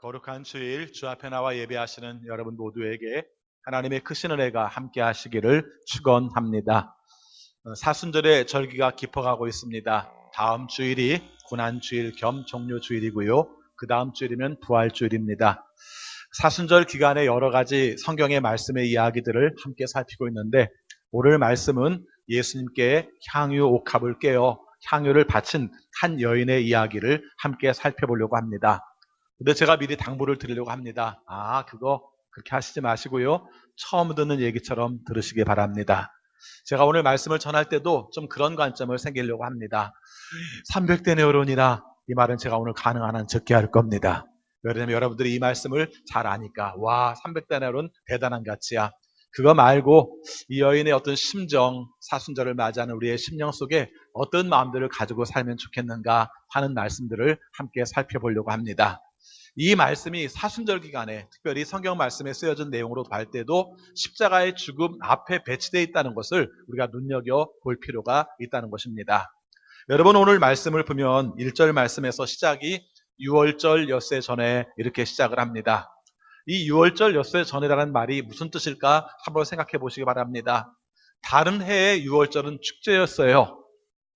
거룩한 주일 주 앞에 나와 예배하시는 여러분 모두에게 하나님의 크신 은혜가 함께 하시기를 축원합니다. 사순절의 절기가 깊어가고 있습니다. 다음 주일이 고난주일 겸 종료주일이고요. 그 다음 주일이면 부활주일입니다. 사순절 기간에 여러 가지 성경의 말씀의 이야기들을 함께 살피고 있는데 오늘 말씀은 예수님께 향유 옥합을 깨어 향유를 바친 한 여인의 이야기를 함께 살펴보려고 합니다. 근데 제가 미리 당부를 드리려고 합니다. 그거 그렇게 하시지 마시고요. 처음 듣는 얘기처럼 들으시기 바랍니다. 제가 오늘 말씀을 전할 때도 좀 그런 관점을 생기려고 합니다. 300대 내어론이라 이 말은 제가 오늘 가능한 한 적게 할 겁니다. 왜냐하면 여러분들이 이 말씀을 잘 아니까 300대 내어론 대단한 가치야. 그거 말고 이 여인의 어떤 심정, 사순절을 맞이하는 우리의 심령 속에 어떤 마음들을 가지고 살면 좋겠는가 하는 말씀들을 함께 살펴보려고 합니다. 이 말씀이 사순절 기간에 특별히 성경 말씀에 쓰여진 내용으로 볼 때도 십자가의 죽음 앞에 배치되어 있다는 것을 우리가 눈여겨볼 필요가 있다는 것입니다. 여러분 오늘 말씀을 보면 1절 말씀에서 시작이 6월절 엿새 전에 이렇게 시작을 합니다. 이 6월절 엿새 전이라는 말이 무슨 뜻일까 한번 생각해 보시기 바랍니다. 다른 해의 6월절은 축제였어요.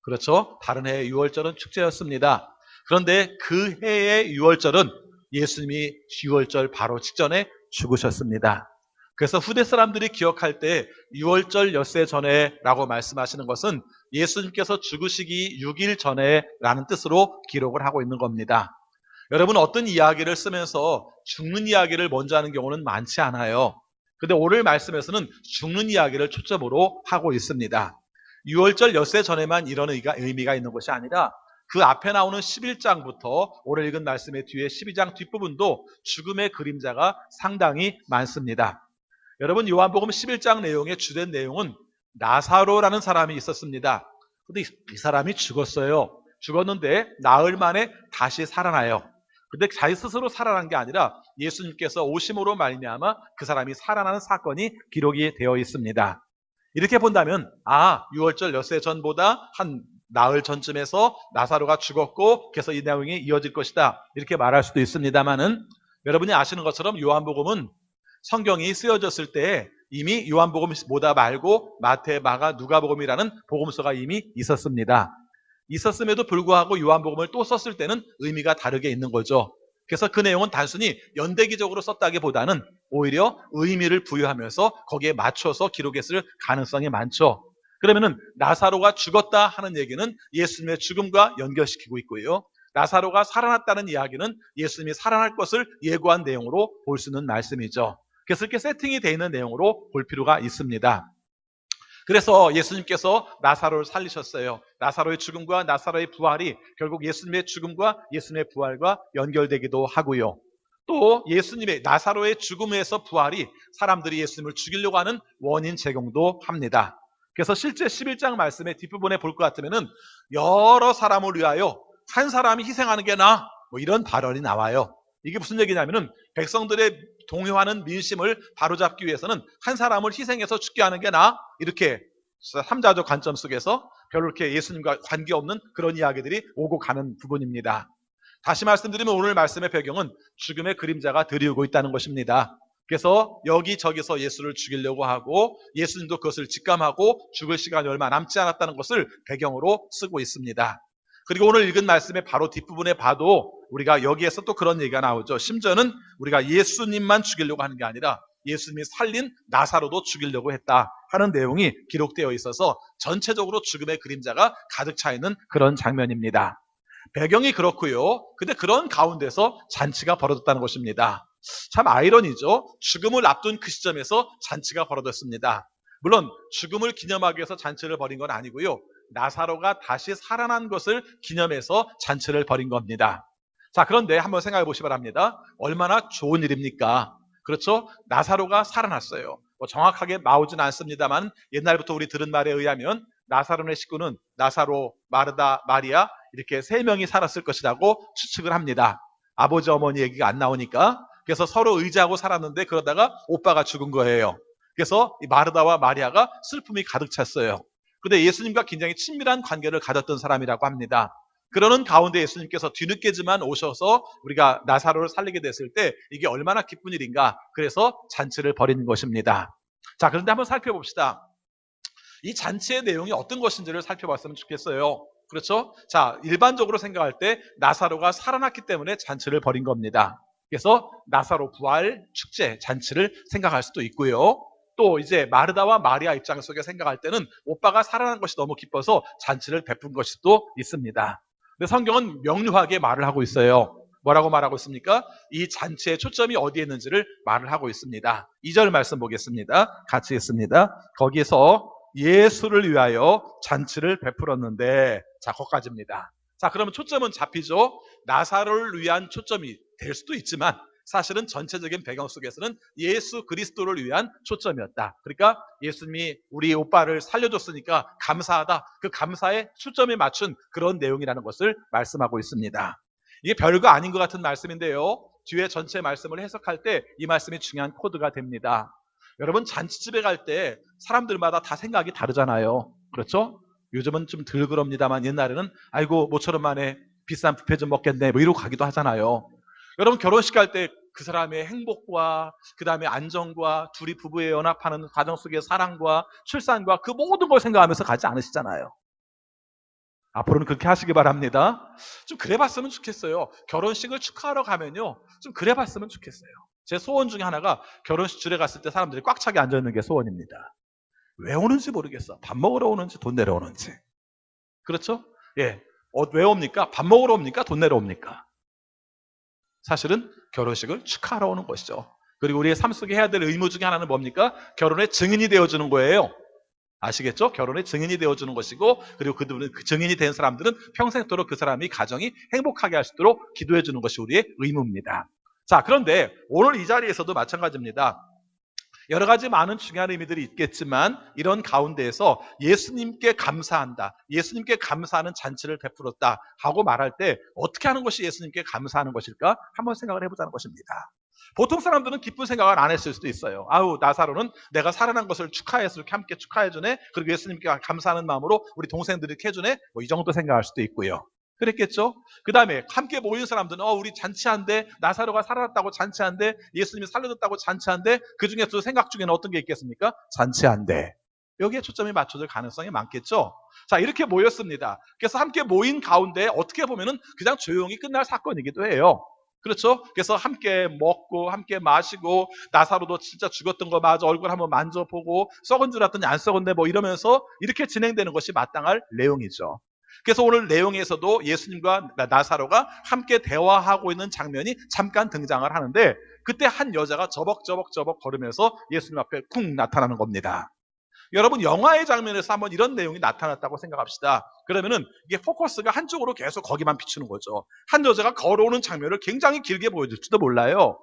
그렇죠? 다른 해의 6월절은 축제였습니다. 그런데 그 해의 6월절은 예수님이 6월절 바로 직전에 죽으셨습니다. 그래서 후대 사람들이 기억할 때 6월절 엿새 전에 라고 말씀하시는 것은 예수님께서 죽으시기 6일 전에 라는 뜻으로 기록을 하고 있는 겁니다. 여러분 어떤 이야기를 쓰면서 죽는 이야기를 먼저 하는 경우는 많지 않아요. 그런데 오늘 말씀에서는 죽는 이야기를 초점으로 하고 있습니다. 6월절 엿새 전에만 이런 의미가 있는 것이 아니라 그 앞에 나오는 11장부터 오늘 읽은 말씀의 뒤에 12장 뒷부분도 죽음의 그림자가 상당히 많습니다. 여러분 요한복음 11장 내용의 주된 내용은 나사로라는 사람이 있었습니다. 그런데 이 사람이 죽었어요. 죽었는데 나흘 만에 다시 살아나요. 근데 자기 스스로 살아난 게 아니라 예수님께서 오심으로 말미암아 그 사람이 살아나는 사건이 기록이 되어 있습니다. 이렇게 본다면 6월절 엿새 전보다 한 나흘 전쯤에서 나사로가 죽었고 그래서 이 내용이 이어질 것이다 이렇게 말할 수도 있습니다만은 여러분이 아시는 것처럼 요한복음은 성경이 쓰여졌을 때 이미 요한복음보다 말고 마태, 마가, 누가복음이라는 복음서가 이미 있었습니다. 있었음에도 불구하고 요한복음을 또 썼을 때는 의미가 다르게 있는 거죠. 그래서 그 내용은 단순히 연대기적으로 썼다기보다는 오히려 의미를 부여하면서 거기에 맞춰서 기록했을 가능성이 많죠. 그러면은 나사로가 죽었다 하는 얘기는 예수님의 죽음과 연결시키고 있고요. 나사로가 살아났다는 이야기는 예수님이 살아날 것을 예고한 내용으로 볼 수 있는 말씀이죠. 그래서 이렇게 세팅이 되어 있는 내용으로 볼 필요가 있습니다. 그래서 예수님께서 나사로를 살리셨어요. 나사로의 죽음과 나사로의 부활이 결국 예수님의 죽음과 예수님의 부활과 연결되기도 하고요. 또 예수님의 나사로의 죽음에서 부활이 사람들이 예수님을 죽이려고 하는 원인 제공도 합니다. 그래서 실제 11장 말씀의 뒷부분에 볼 것 같으면은 여러 사람을 위하여 한 사람이 희생하는 게 나아 이런 발언이 나와요. 이게 무슨 얘기냐면은 백성들의 동요하는 민심을 바로잡기 위해서는 한 사람을 희생해서 죽게 하는 게 나아 이렇게 삼자적 관점 속에서 별로 이렇게 예수님과 관계없는 그런 이야기들이 오고 가는 부분입니다. 다시 말씀드리면 오늘 말씀의 배경은 죽음의 그림자가 들이오고 있다는 것입니다. 그래서 여기저기서 예수를 죽이려고 하고 예수님도 그것을 직감하고 죽을 시간이 얼마 남지 않았다는 것을 배경으로 쓰고 있습니다. 그리고 오늘 읽은 말씀의 바로 뒷부분에 봐도 우리가 여기에서 또 그런 얘기가 나오죠. 심지어는 우리가 예수님만 죽이려고 하는 게 아니라 예수님이 살린 나사로도 죽이려고 했다 하는 내용이 기록되어 있어서 전체적으로 죽음의 그림자가 가득 차 있는 그런 장면입니다. 배경이 그렇고요. 근데 그런 가운데서 잔치가 벌어졌다는 것입니다. 참 아이러니죠. 죽음을 앞둔 그 시점에서 잔치가 벌어졌습니다. 물론 죽음을 기념하기 위해서 잔치를 벌인 건 아니고요. 나사로가 다시 살아난 것을 기념해서 잔치를 벌인 겁니다. 자, 그런데 한번 생각해 보시기 바랍니다. 얼마나 좋은 일입니까? 그렇죠? 나사로가 살아났어요. 정확하게 나오진 않습니다만 옛날부터 우리 들은 말에 의하면 나사로의 식구는 나사로, 마르다, 마리아 이렇게 3명이 살았을 것이라고 추측을 합니다. 아버지, 어머니 얘기가 안 나오니까. 그래서 서로 의지하고 살았는데 그러다가 오빠가 죽은 거예요. 그래서 이 마르다와 마리아가 슬픔이 가득 찼어요. 근데 예수님과 굉장히 친밀한 관계를 가졌던 사람이라고 합니다. 그러는 가운데 예수님께서 뒤늦게지만 오셔서 우리가 나사로를 살리게 됐을 때 이게 얼마나 기쁜 일인가. 그래서 잔치를 벌이는 것입니다. 자, 그런데 한번 살펴봅시다. 이 잔치의 내용이 어떤 것인지를 살펴봤으면 좋겠어요. 그렇죠? 자, 일반적으로 생각할 때 나사로가 살아났기 때문에 잔치를 벌인 겁니다. 그래서 나사로 부활 축제 잔치를 생각할 수도 있고요. 또 이제 마르다와 마리아 입장 속에 생각할 때는 오빠가 살아난 것이 너무 기뻐서 잔치를 베푼 것일 수도 있습니다. 근데 성경은 명료하게 말을 하고 있어요. 뭐라고 말하고 있습니까? 이 잔치의 초점이 어디에 있는지를 말을 하고 있습니다. 2절 말씀 보겠습니다. 같이 읽습니다. 거기서 예수를 위하여 잔치를 베풀었는데, 자, 거기까지입니다. 자, 그러면 초점은 잡히죠? 나사로를 위한 초점이 될 수도 있지만 사실은 전체적인 배경 속에서는 예수 그리스도를 위한 초점이었다. 그러니까 예수님이 우리 오빠를 살려줬으니까 감사하다. 그 감사에 초점에 맞춘 그런 내용이라는 것을 말씀하고 있습니다. 이게 별거 아닌 것 같은 말씀인데요. 뒤에 전체 말씀을 해석할 때 이 말씀이 중요한 코드가 됩니다. 여러분, 잔치집에 갈 때 사람들마다 다 생각이 다르잖아요. 그렇죠? 요즘은 좀 덜 그럽니다만 옛날에는 아이고 모처럼 만에 비싼 뷔페 좀 먹겠네 뭐 이러고 가기도 하잖아요. 여러분, 결혼식 갈 때 그 사람의 행복과 그 다음에 안정과 둘이 부부의 연합하는 가정 속의 사랑과 출산과 그 모든 걸 생각하면서 가지 않으시잖아요. 앞으로는 그렇게 하시기 바랍니다. 좀 그래봤으면 좋겠어요. 결혼식을 축하하러 가면요, 좀 그래봤으면 좋겠어요. 제 소원 중에 하나가 결혼식 줄에 갔을 때 사람들이 꽉 차게 앉아있는 게 소원입니다. 왜 오는지 모르겠어. 밥 먹으러 오는지 돈 내러 오는지. 그렇죠? 예. 왜 옵니까? 밥 먹으러 옵니까? 돈 내러 옵니까? 사실은 결혼식을 축하하러 오는 것이죠. 그리고 우리의 삶 속에 해야 될 의무 중에 하나는 뭡니까? 결혼의 증인이 되어주는 거예요. 아시겠죠? 결혼의 증인이 되어주는 것이고, 그리고 그 증인이 된 사람들은 평생토록 그 사람이 가정이 행복하게 할 수 있도록 기도해 주는 것이 우리의 의무입니다. 자, 그런데 오늘 이 자리에서도 마찬가지입니다. 여러 가지 많은 중요한 의미들이 있겠지만 이런 가운데에서 예수님께 감사한다, 예수님께 감사하는 잔치를 베풀었다 하고 말할 때 어떻게 하는 것이 예수님께 감사하는 것일까? 한번 생각을 해보자는 것입니다. 보통 사람들은 기쁜 생각을 안 했을 수도 있어요. 아우, 나사로는 내가 살아난 것을 축하해서 이렇게 함께 축하해주네, 그리고 예수님께 감사하는 마음으로 우리 동생들이 이렇게 해주네, 뭐 이 정도 생각할 수도 있고요. 그랬겠죠? 그 다음에 함께 모인 사람들은 우리 잔치한데, 나사로가 살아났다고 잔치한데, 예수님이 살려줬다고 잔치한데, 그 중에서 생각 중에는 어떤 게 있겠습니까? 잔치한데. 여기에 초점이 맞춰질 가능성이 많겠죠? 자, 이렇게 모였습니다. 그래서 함께 모인 가운데 어떻게 보면은 그냥 조용히 끝날 사건이기도 해요. 그렇죠? 그래서 함께 먹고 함께 마시고, 나사로도 진짜 죽었던 거 맞아, 얼굴 한번 만져보고, 썩은 줄 알았더니 안 썩었네 뭐 이러면서 이렇게 진행되는 것이 마땅할 내용이죠. 그래서 오늘 내용에서도 예수님과 나사로가 함께 대화하고 있는 장면이 잠깐 등장을 하는데, 그때 한 여자가 저벅저벅 걸으면서 예수님 앞에 쿵 나타나는 겁니다. 여러분, 영화의 장면에서 한번 이런 내용이 나타났다고 생각합시다. 그러면은 이게 포커스가 한쪽으로 계속 거기만 비추는 거죠. 한 여자가 걸어오는 장면을 굉장히 길게 보여줄지도 몰라요.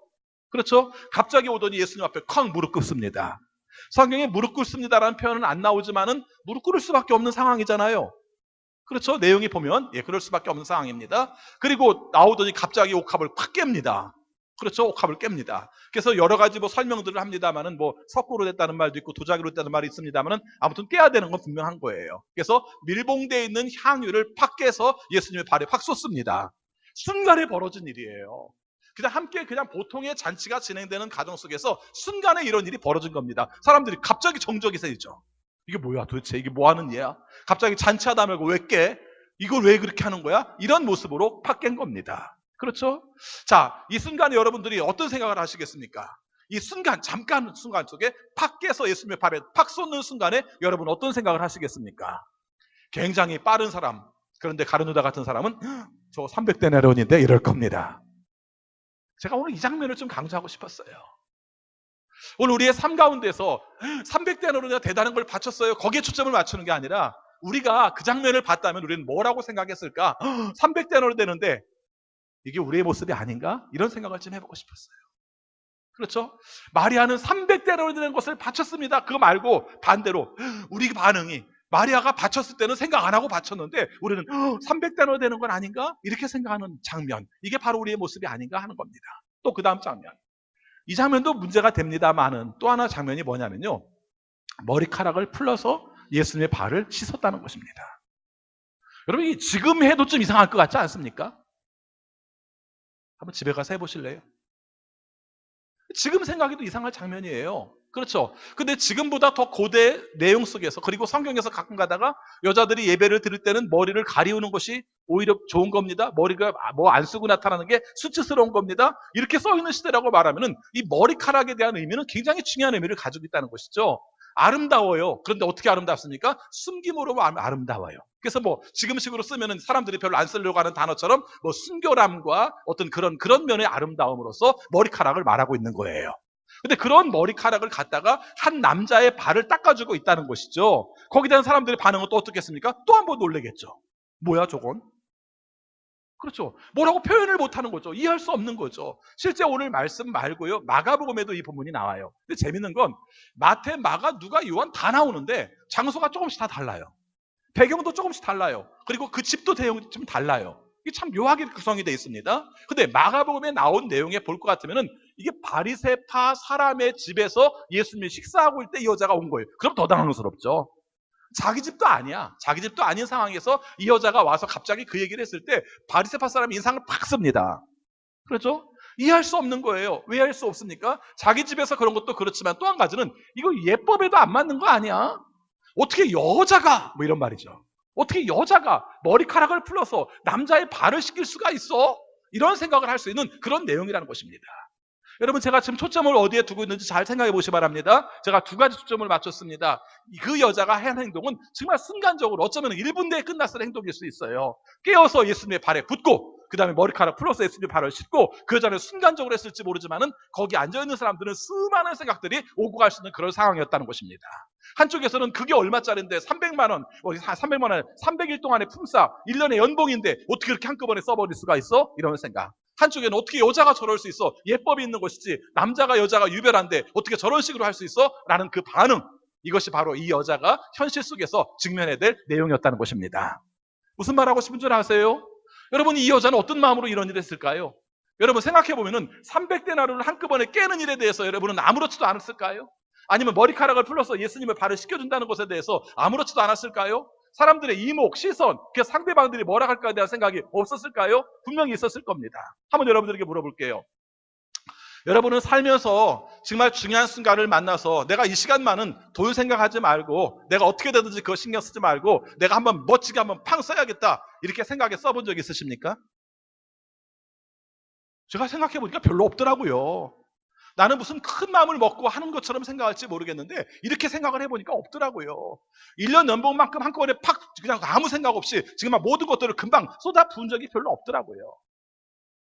그렇죠? 갑자기 오더니 예수님 앞에 쾅 무릎 꿇습니다. 성경에 무릎 꿇습니다라는 표현은 안 나오지만은 무릎 꿇을 수밖에 없는 상황이잖아요. 그렇죠? 내용이 보면 그럴 수밖에 없는 상황입니다. 그리고 나오더니 갑자기 옥합을 팍 깹니다. 그렇죠? 옥합을 깹니다. 그래서 여러 가지 설명들을 합니다만은 석고로 됐다는 말도 있고 도자기로 됐다는 말이 있습니다만은 아무튼 깨야 되는 건 분명한 거예요. 그래서 밀봉되어 있는 향유를 팍 깨서 예수님의 발에 팍 쏟습니다. 순간에 벌어진 일이에요. 그냥 보통의 잔치가 진행되는 가정 속에서 순간에 이런 일이 벌어진 겁니다. 사람들이 갑자기 정적이 세이죠. 이게 뭐야 도대체, 이게 뭐 하는 얘야? 갑자기 잔치하다 말고 왜 깨? 이걸 왜 그렇게 하는 거야? 이런 모습으로 팍 깬 겁니다. 그렇죠? 자, 이 순간에 여러분들이 어떤 생각을 하시겠습니까? 이 순간, 잠깐 순간 속에 팍 깨서 예수님의 발에 팍 쏟는 순간에 여러분 어떤 생각을 하시겠습니까? 굉장히 빠른 사람, 그런데 가룟유다 같은 사람은 저 300데나리온인데 이럴 겁니다. 제가 오늘 이 장면을 좀 강조하고 싶었어요. 오늘 우리의 삶 가운데서 300데나리온이나 대단한 걸 바쳤어요. 거기에 초점을 맞추는 게 아니라 우리가 그 장면을 봤다면 우리는 뭐라고 생각했을까? 300데나리온 되는데 이게 우리의 모습이 아닌가? 이런 생각을 좀 해보고 싶었어요. 그렇죠? 마리아는 300데나리온 되는 것을 바쳤습니다. 그거 말고 반대로 우리 반응이 마리아가 바쳤을 때는 생각 안 하고 바쳤는데 우리는 300데나리온 되는 건 아닌가? 이렇게 생각하는 장면. 이게 바로 우리의 모습이 아닌가 하는 겁니다. 또 그 다음 장면. 이 장면도 문제가 됩니다만은 또 하나 장면이 뭐냐면요, 머리카락을 풀러서 예수님의 발을 씻었다는 것입니다. 여러분, 이 지금 해도 좀 이상할 것 같지 않습니까? 한번 집에 가서 해보실래요? 지금 생각해도 이상할 장면이에요. 그렇죠. 근데 지금보다 더 고대 내용 속에서, 그리고 성경에서 가끔 가다가 여자들이 예배를 드릴 때는 머리를 가리우는 것이 오히려 좋은 겁니다. 머리가 뭐 안 쓰고 나타나는 게 수치스러운 겁니다. 이렇게 써 있는 시대라고 말하면은 이 머리카락에 대한 의미는 굉장히 중요한 의미를 가지고 있다는 것이죠. 아름다워요. 그런데 어떻게 아름답습니까? 숨김으로 아름다워요. 그래서 뭐 지금식으로 쓰면은 사람들이 별로 안 쓰려고 하는 단어처럼 뭐 순결함과 어떤 그런 면의 아름다움으로써 머리카락을 말하고 있는 거예요. 근데 그런 머리카락을 갖다가 한 남자의 발을 닦아주고 있다는 것이죠. 거기에 대한 사람들의 반응은 또 어떻겠습니까? 또 한 번 놀라겠죠. 뭐야 저건? 그렇죠. 뭐라고 표현을 못하는 거죠. 이해할 수 없는 거죠. 실제 오늘 말씀 말고요, 마가복음에도 이 부분이 나와요. 근데 재밌는 건 마태, 마가, 누가, 요한 다 나오는데 장소가 조금씩 다 달라요. 배경도 조금씩 달라요. 그리고 그 집도 내용이 좀 달라요. 이게 참 묘하게 구성이 되어 있습니다. 근데 마가복음에 나온 내용에 볼 것 같으면은 이게 바리새파 사람의 집에서 예수님이 식사하고 있을 때 이 여자가 온 거예요. 그럼 더 당황스럽죠. 자기 집도 아니야. 자기 집도 아닌 상황에서 이 여자가 와서 갑자기 그 얘기를 했을 때 바리새파 사람이 인상을 팍 씁니다. 그렇죠? 이해할 수 없는 거예요. 왜 할 수 없습니까? 자기 집에서 그런 것도 그렇지만 또 한 가지는 이거 예법에도 안 맞는 거 아니야? 어떻게 여자가 뭐 이런 말이죠. 어떻게 여자가 머리카락을 풀어서 남자의 발을 씻길 수가 있어? 이런 생각을 할 수 있는 그런 내용이라는 것입니다. 여러분, 제가 지금 초점을 어디에 두고 있는지 잘 생각해 보시기 바랍니다. 제가 두 가지 초점을 맞췄습니다. 그 여자가 한 행동은 정말 순간적으로 어쩌면 1분 내에 끝났을 행동일 수 있어요. 깨어서 예수님의 발에 붙고 그 다음에 머리카락 풀어서 예수님의 발을 씻고 그 여자는 순간적으로 했을지 모르지만은 거기 앉아있는 사람들은 수많은 생각들이 오고 갈 수 있는 그런 상황이었다는 것입니다. 한쪽에서는 그게 얼마짜리인데 300만 원, 300만 원, 300일 동안의 품삯, 1년의 연봉인데 어떻게 이렇게 한꺼번에 써버릴 수가 있어? 이런 생각. 한쪽에는 어떻게 여자가 저럴 수 있어? 예법이 있는 것이지 남자가 여자가 유별한데 어떻게 저런 식으로 할 수 있어? 라는 그 반응. 이것이 바로 이 여자가 현실 속에서 직면해야 될 내용이었다는 것입니다. 무슨 말하고 싶은 줄 아세요? 여러분, 이 여자는 어떤 마음으로 이런 일을 했을까요? 여러분 생각해보면은 300데나리온을 한꺼번에 깨는 일에 대해서 여러분은 아무렇지도 않았을까요? 아니면 머리카락을 풀러서 예수님의 발을 씻겨준다는 것에 대해서 아무렇지도 않았을까요? 사람들의 이목, 시선, 그 상대방들이 뭐라 할까에 대한 생각이 없었을까요? 분명히 있었을 겁니다. 한번 여러분들에게 물어볼게요. 여러분은 살면서 정말 중요한 순간을 만나서 내가 이 시간만은 돈 생각하지 말고 내가 어떻게 되든지 그거 신경 쓰지 말고 내가 한번 멋지게 한번 팡 써야겠다 이렇게 생각해 써본 적 있으십니까? 제가 생각해 보니까 별로 없더라고요. 나는 무슨 큰 마음을 먹고 하는 것처럼 생각할지 모르겠는데 이렇게 생각을 해보니까 없더라고요. 1년 연봉만큼 한꺼번에 팍 그냥 아무 생각 없이 지금 막 모든 것들을 금방 쏟아 부은 적이 별로 없더라고요.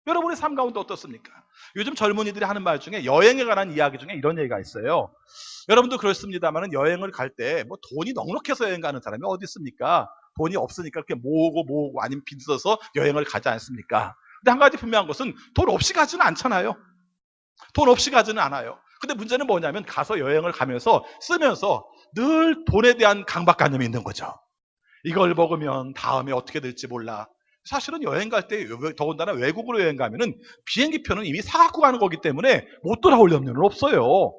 여러분의 삶 가운데 어떻습니까? 요즘 젊은이들이 하는 말 중에 여행에 관한 이야기 중에 이런 얘기가 있어요. 여러분도 그렇습니다만 여행을 갈 때 뭐 돈이 넉넉해서 여행 가는 사람이 어디 있습니까? 돈이 없으니까 이렇게 모으고 아니면 빚 써서 여행을 가지 않습니까? 근데 한 가지 분명한 것은 돈 없이 가지는 않잖아요. 돈 없이 가지는 않아요. 근데 문제는 뭐냐면 가서 여행을 가면서 쓰면서 늘 돈에 대한 강박관념이 있는 거죠. 이걸 먹으면 다음에 어떻게 될지 몰라. 사실은 여행 갈 때 더군다나 외국으로 여행 가면은 비행기표는 이미 사갖고 가는 거기 때문에 못 돌아올 염려는 없어요.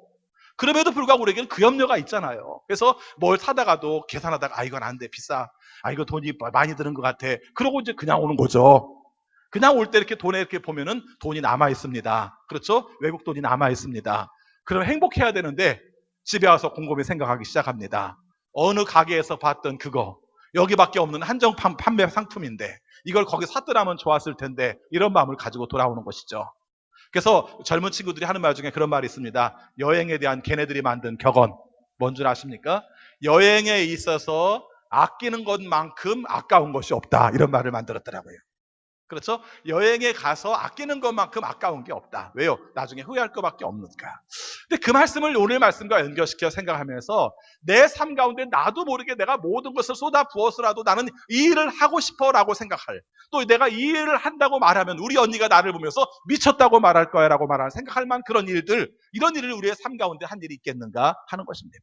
그럼에도 불구하고 우리에게는 그 염려가 있잖아요. 그래서 뭘 사다가도 계산하다가 이건 안 돼, 비싸. 이거 돈이 많이 드는 것 같아. 그러고 이제 그냥 오는 거죠. 그냥 올 때 이렇게 돈에 이렇게 보면은 돈이 남아 있습니다. 그렇죠? 외국 돈이 남아 있습니다. 그럼 행복해야 되는데 집에 와서 곰곰이 생각하기 시작합니다. 어느 가게에서 봤던 그거 여기밖에 없는 한정 판매 상품인데 이걸 거기 샀더라면 좋았을 텐데 이런 마음을 가지고 돌아오는 것이죠. 그래서 젊은 친구들이 하는 말 중에 그런 말이 있습니다. 여행에 대한 걔네들이 만든 격언 뭔 줄 아십니까? 여행에 있어서 아끼는 것만큼 아까운 것이 없다 이런 말을 만들었더라고요. 그렇죠? 여행에 가서 아끼는 것만큼 아까운 게 없다. 왜요? 나중에 후회할 것밖에 없으니까. 근데 그 말씀을 오늘 말씀과 연결시켜 생각하면서 내 삶 가운데 나도 모르게 내가 모든 것을 쏟아 부어서라도 나는 이 일을 하고 싶어라고 생각할, 또 내가 이 일을 한다고 말하면 우리 언니가 나를 보면서 미쳤다고 말할 거야라고 생각할 만한 그런 일들, 이런 일을 우리의 삶 가운데 한 일이 있겠는가 하는 것입니다.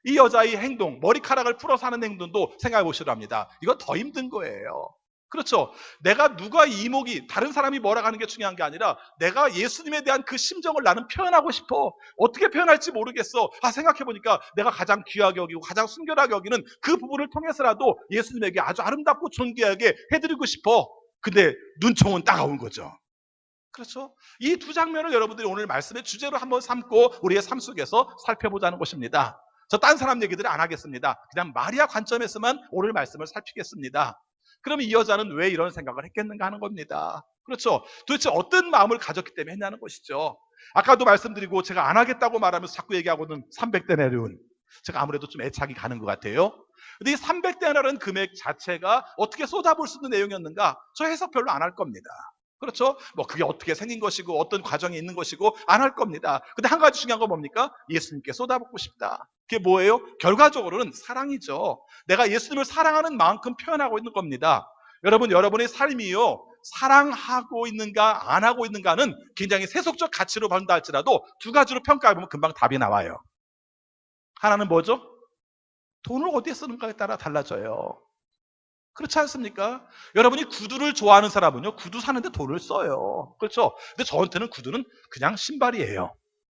이 여자의 행동, 머리카락을 풀어서 하는 행동도 생각해 보시라 합니다. 이건 더 힘든 거예요. 그렇죠. 내가 누가 이목이 다른 사람이 뭐라 하는 게 중요한 게 아니라 내가 예수님에 대한 그 심정을 나는 표현하고 싶어. 어떻게 표현할지 모르겠어. 생각해보니까 내가 가장 귀하게 여기고 가장 순결하게 여기는 그 부분을 통해서라도 예수님에게 아주 아름답고 존귀하게 해드리고 싶어. 근데 눈총은 따가운 거죠. 그렇죠? 이 두 장면을 여러분들이 오늘 말씀의 주제로 한번 삼고 우리의 삶 속에서 살펴보자는 것입니다. 저 딴 사람 얘기들을 안 하겠습니다. 그냥 마리아 관점에서만 오늘 말씀을 살피겠습니다. 그럼 이 여자는 왜 이런 생각을 했겠는가 하는 겁니다. 그렇죠? 도대체 어떤 마음을 가졌기 때문에 했냐는 것이죠. 아까도 말씀드리고 제가 안 하겠다고 말하면서 자꾸 얘기하고는 300데나리온. 제가 아무래도 좀 애착이 가는 것 같아요. 근데 이 300데나리온 금액 자체가 어떻게 쏟아볼 수 있는 내용이었는가? 저 해석 별로 안 할 겁니다. 그렇죠? 뭐 그게 어떻게 생긴 것이고 어떤 과정이 있는 것이고 안 할 겁니다. 근데 한 가지 중요한 건 뭡니까? 예수님께 쏟아붓고 싶다. 그게 뭐예요? 결과적으로는 사랑이죠. 내가 예수님을 사랑하는 만큼 표현하고 있는 겁니다. 여러분, 여러분의 삶이요. 사랑하고 있는가 안 하고 있는가는 굉장히 세속적 가치로 본다 할지라도 두 가지로 평가해보면 금방 답이 나와요. 하나는 뭐죠? 돈을 어디에 쓰는가에 따라 달라져요. 그렇지 않습니까? 여러분이 구두를 좋아하는 사람은요, 구두 사는데 돈을 써요. 그렇죠? 근데 저한테는 구두는 그냥 신발이에요.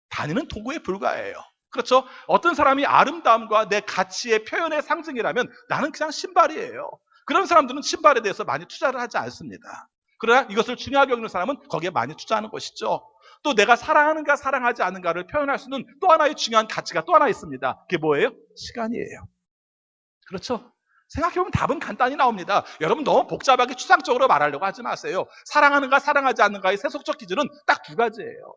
다니는 도구에 불과해요. 그렇죠? 어떤 사람이 아름다움과 내 가치의 표현의 상징이라면 나는 그냥 신발이에요. 그런 사람들은 신발에 대해서 많이 투자를 하지 않습니다. 그러나 이것을 중요하게 여기는 사람은 거기에 많이 투자하는 것이죠. 또 내가 사랑하는가 사랑하지 않는가를 표현할 수 있는 또 하나의 중요한 가치가 또 하나 있습니다. 그게 뭐예요? 시간이에요. 그렇죠? 생각해보면 답은 간단히 나옵니다. 여러분 너무 복잡하게 추상적으로 말하려고 하지 마세요. 사랑하는가 사랑하지 않는가의 세속적 기준은 딱 두 가지예요.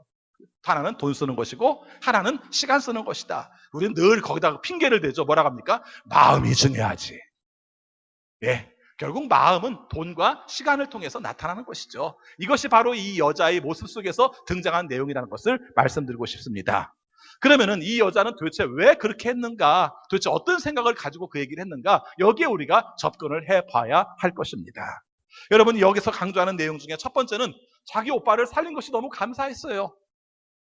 하나는 돈 쓰는 것이고 하나는 시간 쓰는 것이다. 우리는 늘 거기다가 핑계를 대죠. 뭐라고 합니까? 마음이 중요하지. 예, 결국 마음은 돈과 시간을 통해서 나타나는 것이죠. 이것이 바로 이 여자의 모습 속에서 등장한 내용이라는 것을 말씀드리고 싶습니다. 그러면은 이 여자는 도대체 왜 그렇게 했는가? 도대체 어떤 생각을 가지고 그 얘기를 했는가? 여기에 우리가 접근을 해봐야 할 것입니다. 여러분 여기서 강조하는 내용 중에 첫 번째는 자기 오빠를 살린 것이 너무 감사했어요.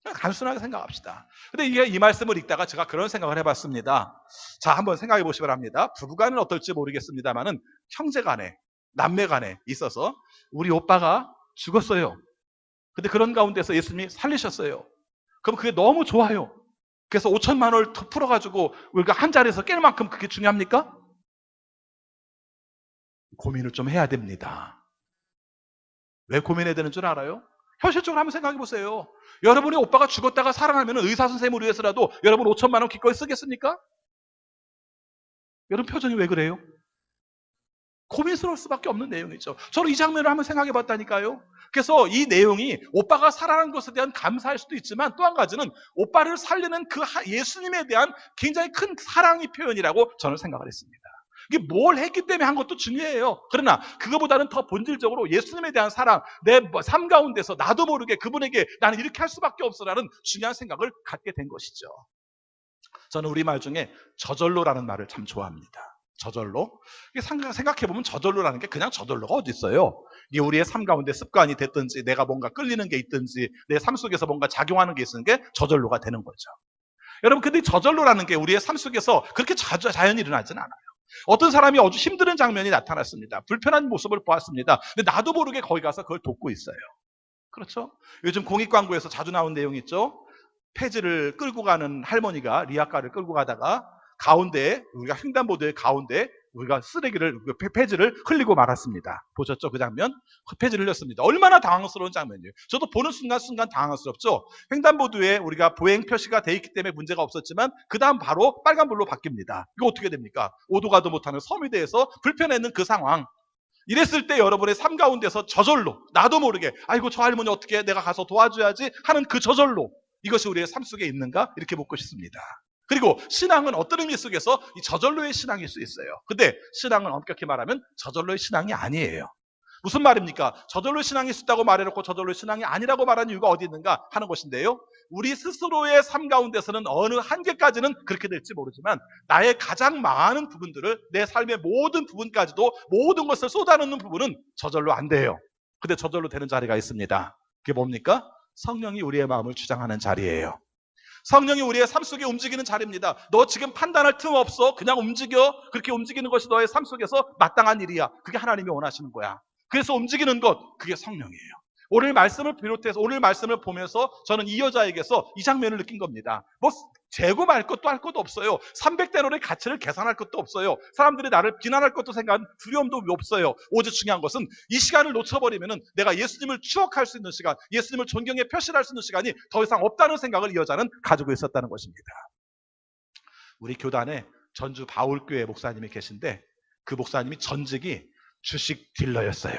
그냥 단순하게 생각합시다. 근데 이게 이 말씀을 읽다가 제가 그런 생각을 해봤습니다. 자, 한번 생각해 보시기 바랍니다. 부부간은 어떨지 모르겠습니다만은 형제간에, 남매간에 있어서 우리 오빠가 죽었어요. 근데 그런 가운데서 예수님이 살리셨어요. 그럼 그게 너무 좋아요. 그래서 5천만 원을 더 풀어가지고 우리가 한 자리에서 깰 만큼 그게 중요합니까? 고민을 좀 해야 됩니다. 왜 고민해야 되는 줄 알아요? 현실적으로 한번 생각해 보세요. 여러분의 오빠가 죽었다가 살아나면 의사 선생님을 위해서라도 여러분 5천만 원 기꺼이 쓰겠습니까? 여러분 표정이 왜 그래요? 고민스러울 수밖에 없는 내용이죠. 저는 이 장면을 한번 생각해 봤다니까요. 그래서 이 내용이 오빠가 살아난 것에 대한 감사할 수도 있지만 또 한 가지는 오빠를 살리는 그 예수님에 대한 굉장히 큰 사랑의 표현이라고 저는 생각을 했습니다. 이게 뭘 했기 때문에 한 것도 중요해요. 그러나 그거보다는 더 본질적으로 예수님에 대한 사랑, 내 삶 가운데서 나도 모르게 그분에게 나는 이렇게 할 수밖에 없어라는 중요한 생각을 갖게 된 것이죠. 저는 우리말 중에 저절로라는 말을 참 좋아합니다. 저절로. 생각해보면 저절로라는 게 그냥 저절로가 어디 있어요. 이게 우리의 삶 가운데 습관이 됐든지 내가 뭔가 끌리는 게 있든지 내 삶 속에서 뭔가 작용하는 게 있는 게 저절로가 되는 거죠. 여러분 근데 저절로라는 게 우리의 삶 속에서 그렇게 자연히 일어나지는 않아요. 어떤 사람이 아주 힘든 장면이 나타났습니다. 불편한 모습을 보았습니다. 근데 나도 모르게 거기 가서 그걸 돕고 있어요. 그렇죠? 요즘 공익 광고에서 자주 나온 내용 있죠? 폐지를 끌고 가는 할머니가 리아카를 끌고 가다가 가운데 우리가 횡단보도의 가운데 우리가 쓰레기를 폐지를 흘리고 말았습니다. 보셨죠? 그 장면? 폐지를 흘렸습니다. 얼마나 당황스러운 장면이에요. 저도 보는 순간 당황스럽죠? 횡단보도에 우리가 보행 표시가 돼 있기 때문에 문제가 없었지만 그 다음 바로 빨간불로 바뀝니다. 이거 어떻게 됩니까? 오도 가도 못하는 섬이 대해서 불편했는 그 상황. 이랬을 때 여러분의 삶 가운데서 저절로 나도 모르게 아이고 저 할머니 어떻게 내가 가서 도와줘야지 하는 그 저절로 이것이 우리의 삶 속에 있는가? 이렇게 묻고 싶습니다. 그리고 신앙은 어떤 의미 속에서 이 저절로의 신앙일 수 있어요. 근데 신앙은 엄격히 말하면 저절로의 신앙이 아니에요. 무슨 말입니까? 저절로 신앙이 있다고 말해놓고 저절로 신앙이 아니라고 말하는 이유가 어디 있는가 하는 것인데요. 우리 스스로의 삶 가운데서는 어느 한계까지는 그렇게 될지 모르지만 나의 가장 많은 부분들을 내 삶의 모든 부분까지도 모든 것을 쏟아놓는 부분은 저절로 안 돼요. 근데 저절로 되는 자리가 있습니다. 그게 뭡니까? 성령이 우리의 마음을 주장하는 자리예요. 성령이 우리의 삶 속에 움직이는 자리입니다. 너 지금 판단할 틈 없어. 그냥 움직여. 그렇게 움직이는 것이 너의 삶 속에서 마땅한 일이야. 그게 하나님이 원하시는 거야. 그래서 움직이는 것, 그게 성령이에요. 오늘 말씀을 비롯해서, 오늘 말씀을 보면서 저는 이 여자에게서 이 장면을 느낀 겁니다. 뭐 재고 말 것도 할 것도 없어요. 300데나리의 가치를 계산할 것도 없어요. 사람들이 나를 비난할 것도 생각하는 두려움도 없어요. 오직 중요한 것은 이 시간을 놓쳐버리면 내가 예수님을 추억할 수 있는 시간, 예수님을 존경에 표시할 수 있는 시간이 더 이상 없다는 생각을 이 여자는 가지고 있었다는 것입니다. 우리 교단에 전주 바울교회 목사님이 계신데 그 목사님이 전직이 주식 딜러였어요.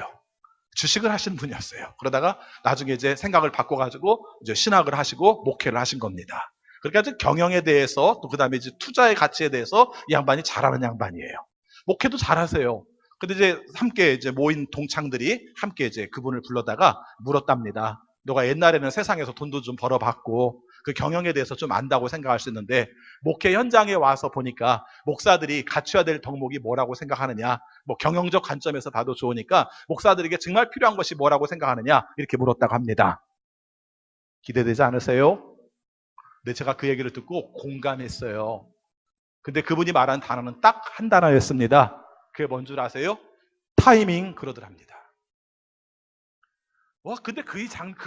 주식을 하신 분이었어요. 그러다가 나중에 이제 생각을 바꿔가지고 이제 신학을 하시고 목회를 하신 겁니다. 그러니까 경영에 대해서 또 그다음에 이제 투자의 가치에 대해서 이 양반이 잘하는 양반이에요. 목회도 잘하세요. 근데 이제 함께 이제 모인 동창들이 함께 이제 그분을 불러다가 물었답니다. 너가 옛날에는 세상에서 돈도 좀 벌어봤고 그 경영에 대해서 좀 안다고 생각할 수 있는데 목회 현장에 와서 보니까 목사들이 갖춰야 될 덕목이 뭐라고 생각하느냐, 뭐 경영적 관점에서 봐도 좋으니까 목사들에게 정말 필요한 것이 뭐라고 생각하느냐 이렇게 물었다고 합니다. 기대되지 않으세요? 근데 제가 그 얘기를 듣고 공감했어요. 근데 그분이 말한 단어는 딱 한 단어였습니다. 그게 뭔 줄 아세요? 타이밍 그러더랍니다. 와, 근데 그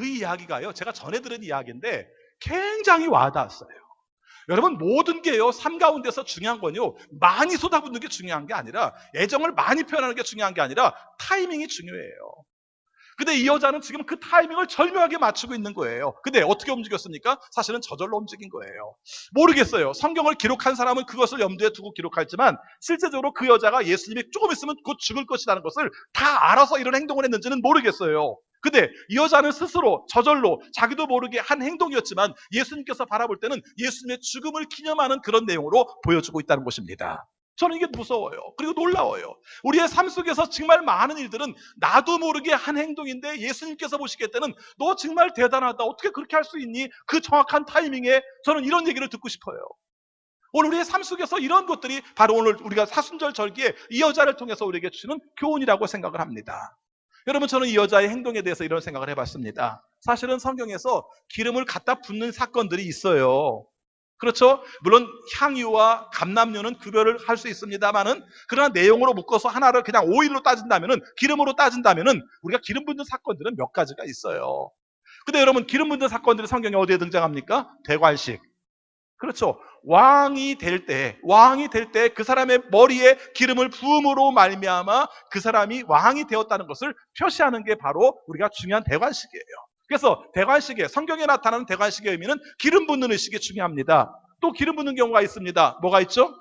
이야기가요, 제가 전에 들은 이야기인데 굉장히 와닿았어요. 여러분, 모든 게요, 삶 가운데서 중요한 건요, 많이 쏟아붓는 게 중요한 게 아니라, 애정을 많이 표현하는 게 중요한 게 아니라 타이밍이 중요해요. 근데 이 여자는 지금 그 타이밍을 절묘하게 맞추고 있는 거예요. 근데 어떻게 움직였습니까? 사실은 저절로 움직인 거예요. 모르겠어요. 성경을 기록한 사람은 그것을 염두에 두고 기록했지만 실제적으로 그 여자가 예수님이 조금 있으면 곧 죽을 것이라는 것을 다 알아서 이런 행동을 했는지는 모르겠어요. 근데 이 여자는 스스로 저절로 자기도 모르게 한 행동이었지만 예수님께서 바라볼 때는 예수님의 죽음을 기념하는 그런 내용으로 보여주고 있다는 것입니다. 저는 이게 무서워요. 그리고 놀라워요. 우리의 삶 속에서 정말 많은 일들은 나도 모르게 한 행동인데 예수님께서 보시기에 때는 너 정말 대단하다. 어떻게 그렇게 할 수 있니? 그 정확한 타이밍에 저는 이런 얘기를 듣고 싶어요. 오늘 우리의 삶 속에서 이런 것들이 바로 오늘 우리가 사순절 절기에 이 여자를 통해서 우리에게 주는 교훈이라고 생각을 합니다. 여러분, 저는 이 여자의 행동에 대해서 이런 생각을 해봤습니다. 사실은 성경에서 기름을 갖다 붓는 사건들이 있어요. 그렇죠? 물론 향유와 감람유는 구별을 할 수 있습니다만은 그러나 내용으로 묶어서 하나를 그냥 오일로 따진다면은, 기름으로 따진다면은 우리가 기름 붓는 사건들은 몇 가지가 있어요. 근데 여러분, 기름 붓는 사건들이 성경에 어디에 등장합니까? 대관식. 그렇죠. 왕이 될 때 그 사람의 머리에 기름을 부음으로 말미암아 그 사람이 왕이 되었다는 것을 표시하는 게 바로 우리가 중요한 대관식이에요. 그래서 대관식에, 성경에 나타나는 대관식의 의미는 기름 붓는 의식이 중요합니다. 또 기름 붓는 경우가 있습니다. 뭐가 있죠?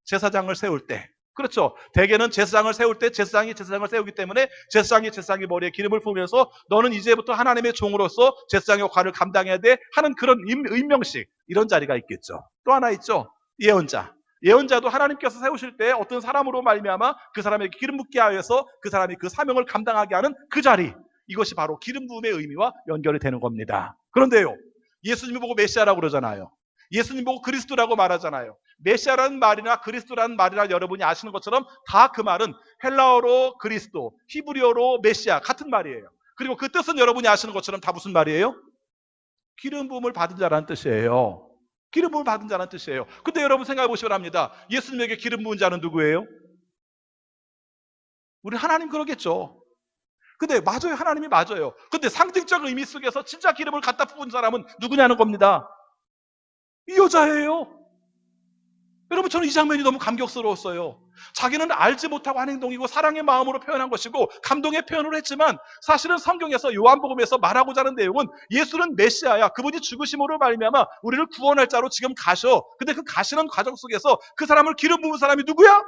제사장을 세울 때. 그렇죠. 대개는 제사장을 세울 때 제사장이 제사장을 세우기 때문에 제사장이 머리에 기름을 부으면서 너는 이제부터 하나님의 종으로서 제사장 역할을 감당해야 돼 하는 그런 임명식, 이런 자리가 있겠죠. 또 하나 있죠. 예언자. 예언자도 하나님께서 세우실 때 어떤 사람으로 말미암아 그 사람에게 기름 붓게 하여서 그 사람이 그 사명을 감당하게 하는 그 자리, 이것이 바로 기름 부음의 의미와 연결이 되는 겁니다. 그런데요, 예수님이 보고 메시아라고 그러잖아요. 예수님 보고 그리스도라고 말하잖아요. 메시아라는 말이나 그리스도라는 말이나 여러분이 아시는 것처럼 다 그 말은 헬라어로 그리스도, 히브리어로 메시아 같은 말이에요. 그리고 그 뜻은 여러분이 아시는 것처럼 다 무슨 말이에요? 기름 부음을 받은 자라는 뜻이에요. 기름 부음을 받은 자라는 뜻이에요. 근데 여러분 생각해 보시기 바랍니다. 예수님에게 기름 부은 자는 누구예요? 우리 하나님 그러겠죠. 근데 맞아요. 하나님이 맞아요. 근데 상징적 의미 속에서 진짜 기름을 갖다 부은 사람은 누구냐는 겁니다. 이 여자예요. 여러분, 저는 이 장면이 너무 감격스러웠어요. 자기는 알지 못하고 한 행동이고 사랑의 마음으로 표현한 것이고 감동의 표현을 했지만 사실은 성경에서 요한복음에서 말하고자 하는 내용은 예수는 메시아야. 그분이 죽으심으로 말미암아 우리를 구원할 자로 지금 가셔. 근데 그 가시는 과정 속에서 그 사람을 기름 부은 사람이 누구야?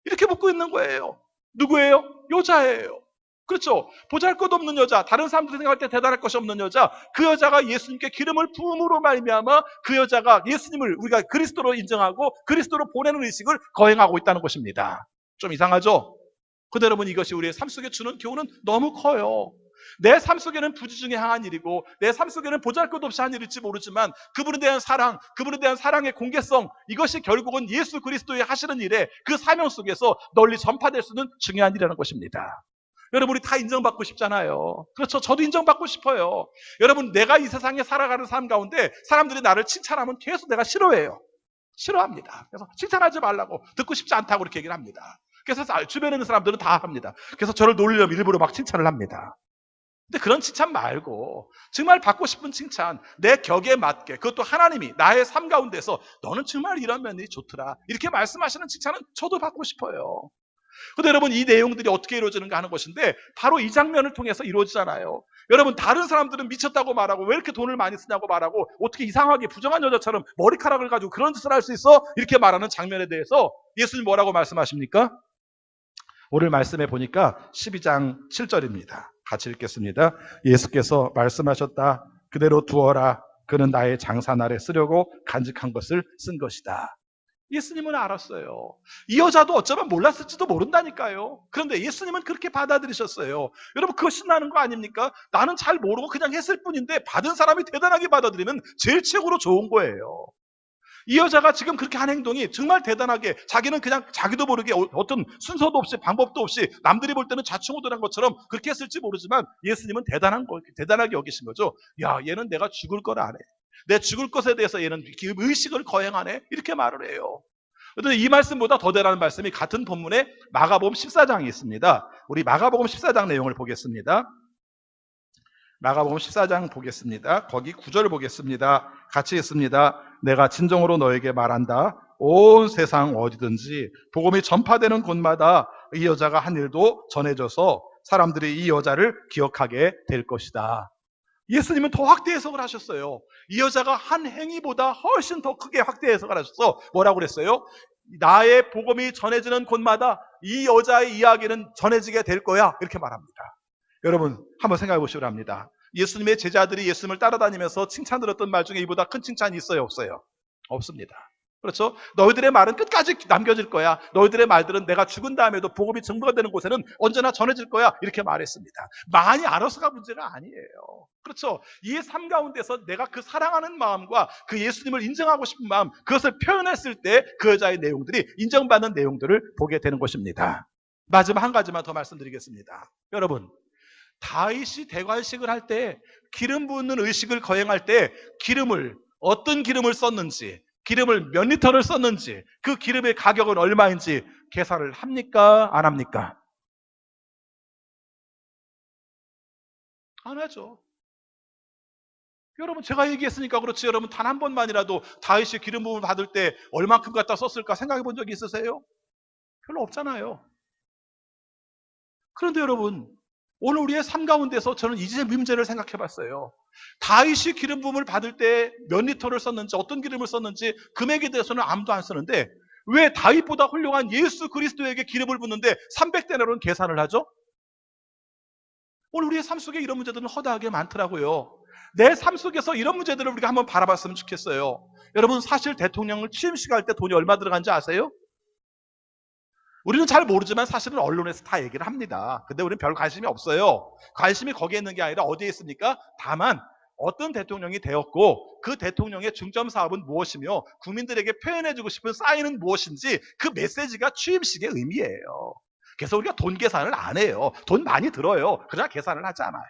이렇게 묻고 있는 거예요. 누구예요? 여자예요. 그렇죠. 보잘것없는 여자, 다른 사람들이 생각할 때 대단할 것이 없는 여자, 그 여자가 예수님께 기름을 부음으로 말미암아 그 여자가 예수님을 우리가 그리스도로 인정하고 그리스도로 보내는 의식을 거행하고 있다는 것입니다. 좀 이상하죠? 근데 여러분, 이것이 우리의 삶 속에 주는 교훈은 너무 커요. 내 삶 속에는 부지중에 향한 일이고 내 삶 속에는 보잘것없이 한 일일지 모르지만 그분에 대한 사랑, 그분에 대한 사랑의 공개성, 이것이 결국은 예수 그리스도의 하시는 일에 그 사명 속에서 널리 전파될 수 있는 중요한 일이라는 것입니다. 여러분이 다 인정받고 싶잖아요. 그렇죠? 저도 인정받고 싶어요. 여러분, 내가 이 세상에 살아가는 삶 가운데 사람들이 나를 칭찬하면 계속 내가 싫어해요. 싫어합니다. 그래서 칭찬하지 말라고, 듣고 싶지 않다고 그렇게 얘기를 합니다. 그래서 주변에 있는 사람들은 다 합니다. 그래서 저를 놀리려면 일부러 막 칭찬을 합니다. 근데 그런 칭찬 말고 정말 받고 싶은 칭찬, 내 격에 맞게, 그것도 하나님이 나의 삶 가운데서 너는 정말 이런 면이 좋더라, 이렇게 말씀하시는 칭찬은 저도 받고 싶어요. 근데 여러분, 이 내용들이 어떻게 이루어지는가 하는 것인데 바로 이 장면을 통해서 이루어지잖아요. 여러분, 다른 사람들은 미쳤다고 말하고 왜 이렇게 돈을 많이 쓰냐고 말하고 어떻게 이상하게 부정한 여자처럼 머리카락을 가지고 그런 짓을 할 수 있어? 이렇게 말하는 장면에 대해서 예수님 뭐라고 말씀하십니까? 오늘 말씀해 보니까 12장 7절입니다. 같이 읽겠습니다. 예수께서 말씀하셨다. 그대로 두어라. 그는 나의 장사날에 쓰려고 간직한 것을 쓴 것이다. 예수님은 알았어요. 이 여자도 어쩌면 몰랐을지도 모른다니까요. 그런데 예수님은 그렇게 받아들이셨어요. 여러분, 그거 신나는 거 아닙니까? 나는 잘 모르고 그냥 했을 뿐인데 받은 사람이 대단하게 받아들이면 제일 최고로 좋은 거예요. 이 여자가 지금 그렇게 한 행동이 정말 대단하게, 자기는 그냥 자기도 모르게 어떤 순서도 없이 방법도 없이 남들이 볼 때는 좌충우돌한 것처럼 그렇게 했을지 모르지만 예수님은 대단하게 여기신 거죠. 야, 얘는 내가 죽을 걸 아네. 내 죽을 것에 대해서 얘는 의식을 거행하네. 이렇게 말을 해요. 그런데 이 말씀보다 더 대단한 말씀이 같은 본문에 마가복음 14장이 있습니다. 우리 마가복음 14장 내용을 보겠습니다. 마가복음 14장 보겠습니다. 거기 9절 보겠습니다. 같이 읽습니다. 내가 진정으로 너에게 말한다. 온 세상 어디든지 복음이 전파되는 곳마다 이 여자가 한 일도 전해져서 사람들이 이 여자를 기억하게 될 것이다. 예수님은 더 확대 해석을 하셨어요. 이 여자가 한 행위보다 훨씬 더 크게 확대 해석을 하셔서 뭐라고 그랬어요? 나의 복음이 전해지는 곳마다 이 여자의 이야기는 전해지게 될 거야. 이렇게 말합니다. 여러분, 한번 생각해 보시기 바랍니다. 예수님의 제자들이 예수님을 따라다니면서 칭찬 들었던 말 중에 이보다 큰 칭찬이 있어요, 없어요? 없습니다. 그렇죠? 너희들의 말은 끝까지 남겨질 거야. 너희들의 말들은 내가 죽은 다음에도 복음이 증거가 되는 곳에는 언제나 전해질 거야. 이렇게 말했습니다. 많이 알아서가 문제가 아니에요. 그렇죠? 이 삶 가운데서 내가 그 사랑하는 마음과 그 예수님을 인정하고 싶은 마음, 그것을 표현했을 때 그 여자의 내용들이 인정받는 내용들을 보게 되는 것입니다. 마지막 한 가지만 더 말씀드리겠습니다. 여러분, 다윗이 대관식을 할 때, 기름 붓는 의식을 거행할 때 기름을, 어떤 기름을 썼는지, 기름을 몇 리터를 썼는지, 그 기름의 가격은 얼마인지 계산을 합니까? 안 합니까? 안 하죠. 여러분, 제가 얘기했으니까 그렇지, 여러분 단 한 번만이라도 다윗이 기름 부음을 받을 때 얼만큼 갖다 썼을까 생각해 본 적이 있으세요? 별로 없잖아요. 그런데 여러분, 오늘 우리의 삶 가운데서 저는 이제 문제를 생각해 봤어요. 다윗이 기름 부음을 받을 때 몇 리터를 썼는지, 어떤 기름을 썼는지 금액에 대해서는 아무도 안 쓰는데 왜 다윗보다 훌륭한 예수 그리스도에게 기름을 붓는데 300데나리온 계산을 하죠? 오늘 우리의 삶 속에 이런 문제들은 허다하게 많더라고요. 내 삶 속에서 이런 문제들을 우리가 한번 바라봤으면 좋겠어요. 여러분, 사실 대통령을 취임식 할 때 돈이 얼마 들어간지 아세요? 우리는 잘 모르지만 사실은 언론에서 다 얘기를 합니다. 근데 우리는 별 관심이 없어요. 관심이 거기에 있는 게 아니라 어디에 있습니까? 다만 어떤 대통령이 되었고 그 대통령의 중점 사업은 무엇이며 국민들에게 표현해주고 싶은 사인은 무엇인지, 그 메시지가 취임식의 의미예요. 그래서 우리가 돈 계산을 안 해요. 돈 많이 들어요. 그러나 계산을 하지 않아요.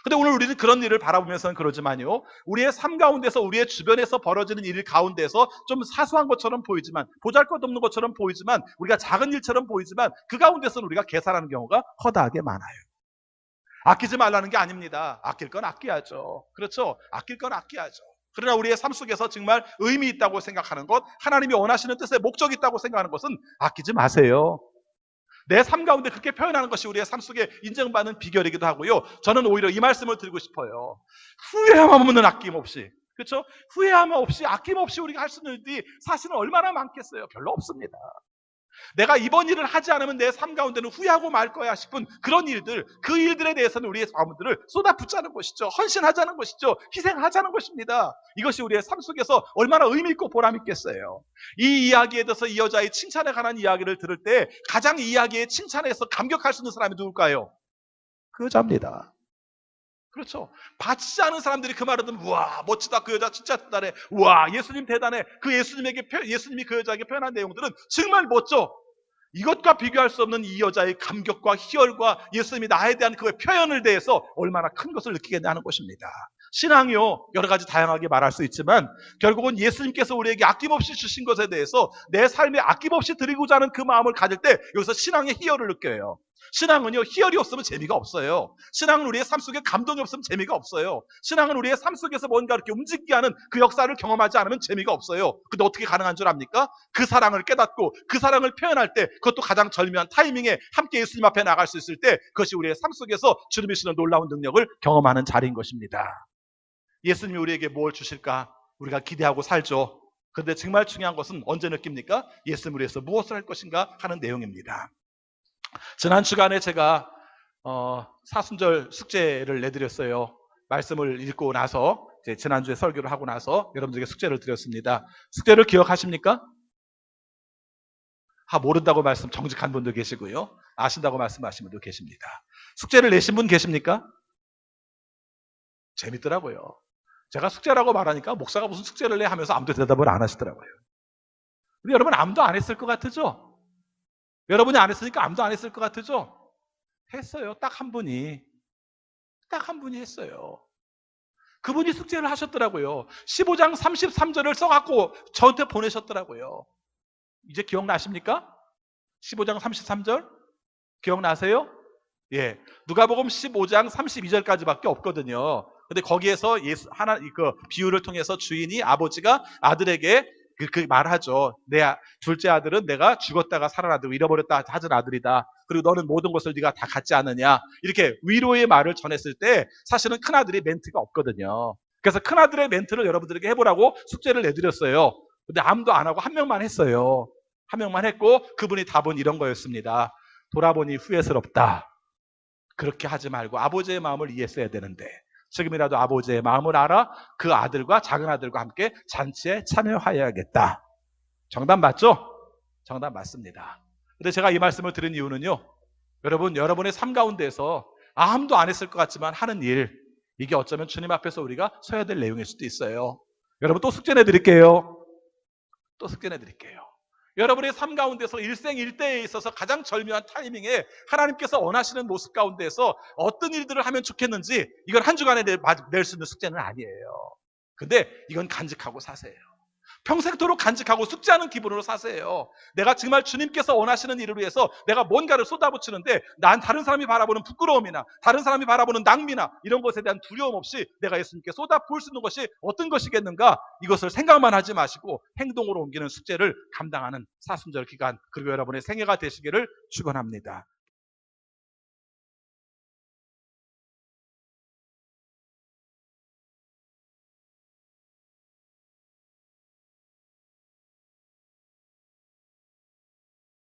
근데 오늘 우리는 그런 일을 바라보면서는 그러지만요, 우리의 삶 가운데서, 우리의 주변에서 벌어지는 일 가운데서 좀 사소한 것처럼 보이지만, 보잘것없는 것처럼 보이지만, 우리가 작은 일처럼 보이지만 그 가운데서는 우리가 계산하는 경우가 허다하게 많아요. 아끼지 말라는 게 아닙니다. 아낄 건 아껴야죠. 그렇죠? 아낄 건 아껴야죠. 그러나 우리의 삶 속에서 정말 의미 있다고 생각하는 것, 하나님이 원하시는 뜻에 목적이 있다고 생각하는 것은 아끼지 마세요. 내 삶 가운데 그렇게 표현하는 것이 우리의 삶 속에 인정받는 비결이기도 하고요. 저는 오히려 이 말씀을 드리고 싶어요. 후회함 없는 아낌없이, 그렇죠? 후회함 없이, 아낌없이 우리가 할 수 있는 일이 사실은 얼마나 많겠어요? 별로 없습니다. 내가 이번 일을 하지 않으면 내 삶 가운데는 후회하고 말 거야 싶은 그런 일들, 그 일들에 대해서는 우리의 마음들을 쏟아붓자는 것이죠. 헌신하자는 것이죠. 희생하자는 것입니다. 이것이 우리의 삶 속에서 얼마나 의미 있고 보람 있겠어요. 이 이야기에 대해서 이 여자의 칭찬에 관한 이야기를 들을 때 가장 이 이야기의 칭찬에서 감격할 수 있는 사람이 누굴까요? 그 여자입니다. 그렇죠. 바치지 않은 사람들이 그 말을 듣면, 우와, 멋지다. 그 여자 진짜 대단해. 우와, 예수님 대단해. 그 예수님이 그 여자에게 표현한 내용들은 정말 멋져. 이것과 비교할 수 없는 이 여자의 감격과 희열과 예수님이 나에 대한 그 표현을 대해서 얼마나 큰 것을 느끼겠냐는 것입니다. 신앙이요, 여러 가지 다양하게 말할 수 있지만 결국은 예수님께서 우리에게 아낌없이 주신 것에 대해서 내 삶에 아낌없이 드리고자 하는 그 마음을 가질 때 여기서 신앙의 희열을 느껴요. 신앙은요, 희열이 없으면 재미가 없어요. 신앙은 우리의 삶 속에 감동이 없으면 재미가 없어요. 신앙은 우리의 삶 속에서 뭔가 이렇게 움직이게 하는 그 역사를 경험하지 않으면 재미가 없어요. 근데 어떻게 가능한 줄 압니까? 그 사랑을 깨닫고 그 사랑을 표현할 때, 그것도 가장 절묘한 타이밍에 함께 예수님 앞에 나갈 수 있을 때, 그것이 우리의 삶 속에서 주님이 주는 놀라운 능력을 경험하는 자리인 것입니다. 예수님이 우리에게 뭘 주실까? 우리가 기대하고 살죠. 그런데 정말 중요한 것은 언제 느낍니까? 예수님을 위해서 무엇을 할 것인가 하는 내용입니다. 지난 주간에 제가 사순절 숙제를 내드렸어요. 말씀을 읽고 나서 이제 지난주에 설교를 하고 나서 여러분들에게 숙제를 드렸습니다. 숙제를 기억하십니까? 모른다고 말씀 정직한 분도 계시고요. 아신다고 말씀하신 분도 계십니다. 숙제를 내신 분 계십니까? 재밌더라고요. 제가 숙제라고 말하니까 목사가 무슨 숙제를 내 하면서 아무도 대답을 안 하시더라고요. 근데 여러분 아무도 안 했을 것 같으죠? 여러분이 안 했으니까 아무도 안 했을 것 같으죠? 했어요. 딱 한 분이 했어요. 그분이 숙제를 하셨더라고요. 15장 33절을 써갖고 저한테 보내셨더라고요. 이제 기억나십니까? 15장 33절? 기억나세요? 예. 누가복음 15장 32절까지밖에 없거든요. 근데 거기에서 그 비유를 통해서 주인이, 아버지가 아들에게 그 말하죠. 내 둘째 아들은 내가 죽었다가 살아나고 잃어버렸다 하던 아들이다. 그리고 너는 모든 것을 네가 다 갖지 않느냐. 이렇게 위로의 말을 전했을 때 사실은 큰아들이 멘트가 없거든요. 그래서 큰아들의 멘트를 여러분들에게 해보라고 숙제를 내드렸어요. 근데 아무도 안 하고 한 명만 했어요. 한 명만 했고 그분이 답은 이런 거였습니다. 돌아보니 후회스럽다. 그렇게 하지 말고 아버지의 마음을 이해했어야 되는데 지금이라도 아버지의 마음을 알아 그 아들과 작은 아들과 함께 잔치에 참여하여야겠다. 정답 맞죠? 정답 맞습니다. 근데 제가 이 말씀을 드린 이유는요, 여러분의 삶 가운데서 아무도 안 했을 것 같지만 하는 일, 이게 어쩌면 주님 앞에서 우리가 서야 될 내용일 수도 있어요. 여러분 또 숙제 내드릴게요. 여러분의 삶 가운데서 일생일대에 있어서 가장 절묘한 타이밍에 하나님께서 원하시는 모습 가운데서 어떤 일들을 하면 좋겠는지, 이건 한 주간에 낼 수 있는 숙제는 아니에요. 근데 이건 간직하고 사세요. 평생토록 간직하고 숙제하는 기분으로 사세요. 내가 정말 주님께서 원하시는 일을 위해서 내가 뭔가를 쏟아붙이는데 난 다른 사람이 바라보는 부끄러움이나 다른 사람이 바라보는 낭비나 이런 것에 대한 두려움 없이 내가 예수님께 쏟아부을 수 있는 것이 어떤 것이겠는가, 이것을 생각만 하지 마시고 행동으로 옮기는 숙제를 감당하는 사순절 기간, 그리고 여러분의 생애가 되시기를 축원합니다.